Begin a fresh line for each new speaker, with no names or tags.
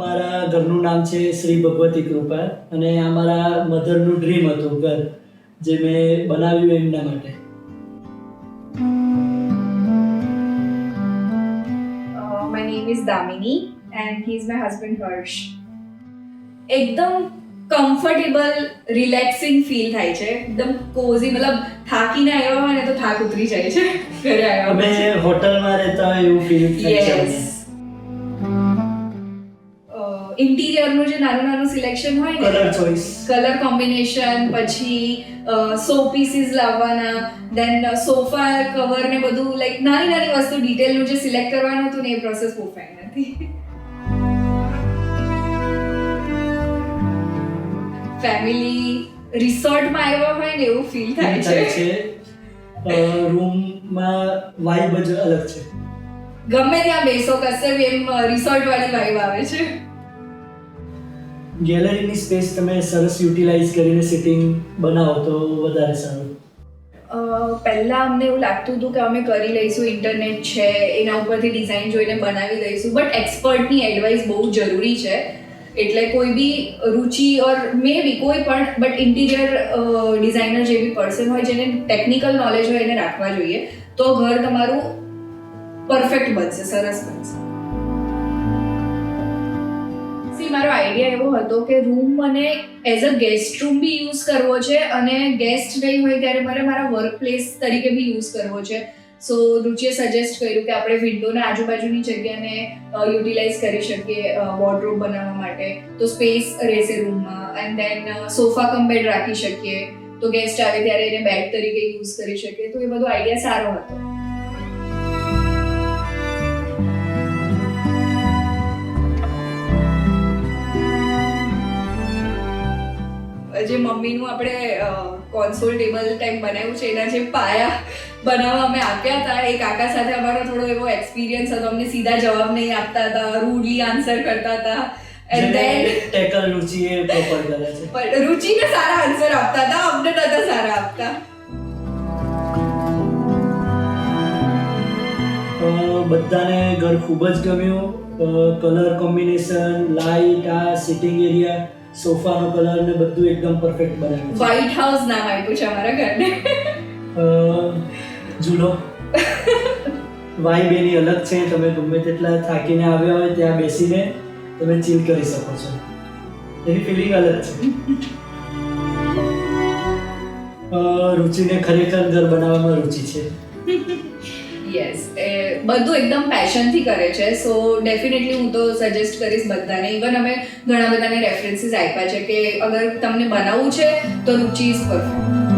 મારા ઘરનું નામ છે શ્રી ભગવતી કૃપા અને આ મારા મધરનું ડ્રીમ હતું ઘર, જે મેં બનાવ્યું એમના માટે.
My name is Damini and he is my husband Harsh. એકદમ કમ્ફર્ટેબલ રિલેક્સિંગ ફીલ થાય છે, એકદમ કોઝી. મતલબ થાકીને આવ્યા હોય ને તો થાક ઉતરી જાય છે ઘરે આવ્યા
અમે હોટલમાં રહેતા હોય એવું ફીલ થાય છે.
યસ. ઇન્ટિરિયરનું જે નાનું નાનું સિલેક્શન હોય ને,
કલર ચોઇસ,
કલર કોમ્બિનેશન, પછી સો પીસીસ લાવવાના, દેન સોફા કવર ને બધું, લાઈક નાની નાની વસ્તુ ડિટેલનું જે સિલેક્ટ કરવાનું હતું ને એ પ્રોસેસ બહુ ફાઇન હતી. ફેમિલી રિસોર્ટમાં આવ્યા હોય ને એવું ફીલ થાય છે.
રૂમમાં વાઇબ જ અલગ છે.
ગમે ત્યાં બેસો કશે બી એમ રિસોર્ટ વાળી વાઇબ આવે છે.
ગેલેરીની સ્પેસ તમે સરસ યુટિલાઇઝ કરીને સિટિંગ બનાવો તો વધારે સારું.
પહેલાં અમને એવું લાગતું હતું કે અમે કરી લઈશું, ઇન્ટરનેટ છે એના ઉપરથી ડિઝાઇન જોઈને બનાવી દઈશું, બટ એક્સપર્ટની એડવાઇસ બહુ જરૂરી છે. એટલે કોઈ બી રુચિ ઓર મે બી કોઈ પણ, બટ ઇન્ટિરિયર ડિઝાઇનર જે બી પર્સન હોય જેને ટેકનિકલ નોલેજ હોય એને રાખવા જોઈએ, તો ઘર તમારું પરફેક્ટ બનશે, સરસ બનશે. મારો આઈડિયા એવો હતો કે રૂમ મને એઝ અ ગેસ્ટ રૂમ બી યુઝ કરવો છે અને ગેસ્ટ નહીં હોય ત્યારે મારે મારા વર્ક પ્લેસ તરીકે બી યુઝ કરવો છે. સો રુચિએ સજેસ્ટ કર્યું કે આપણે વિન્ડોના આજુબાજુની જગ્યાને યુટિલાઇઝ કરી શકીએ વોર્ડરોબ બનાવવા માટે, તો સ્પેસ રહેશે રૂમમાં. And then sofa cum bed રાખી શકીએ, તો ગેસ્ટ આવે ત્યારે એને બેડ તરીકે યુઝ કરી શકીએ. તો એ બધો આઈડિયા સારો હતો. જે મમ્મીનું આપણે કોન્સોલ ટેબલ ટાઈપ બનાવ્યું છે એના જે પાયા બનાવવા અમે આપ્યા હતા, એ કાકા સાથે અમારો થોડો એવો એક્સપિરિયન્સ હતો. અમને સીધા જવાબ નહીં આપતા હતા, રૂડલી આન્સર કરતા હતા. એન્ડ ધેન
ટેકલ રુચિએ પ્રોપર કરે છે,
પણ રુચિને સારા આન્સર આપતા હતા, અમને નતા સારા આપતા.
બધાને ઘર ખૂબ જ ગમ્યું. કલર કોમ્બિનેશન, લાઇટ, આ સિટિંગ એરિયા, સોફાનો કલર ને બધું એકદમ પરફેક્ટ બનાવ્યું છે.
વ્હાઇટ હાઉસ નામ આપ્યું છે અમારા ઘરને.
જુનો વાઇબ એની અલગ છે. તમે ગમે તેટલા થાકીને આવ્યા હોય ત્યાં બેસીને તમે ચીલ કરી શકો છો, એની ફિલિંગ અલગ છે. રુચિને ખરેખર ઘર બનાવવામાં રુચિ છે.
યસ, બધું એકદમ પેશનથી કરે છે. સો ડેફિનેટલી હું તો સજેસ્ટ કરીશ બધાને. ઇવન અમે ઘણા બધાને રેફરન્સીસ આપ્યા છે કે અગર તમને બનાવવું છે તો રુચિ ઇઝ પરફેક્ટ.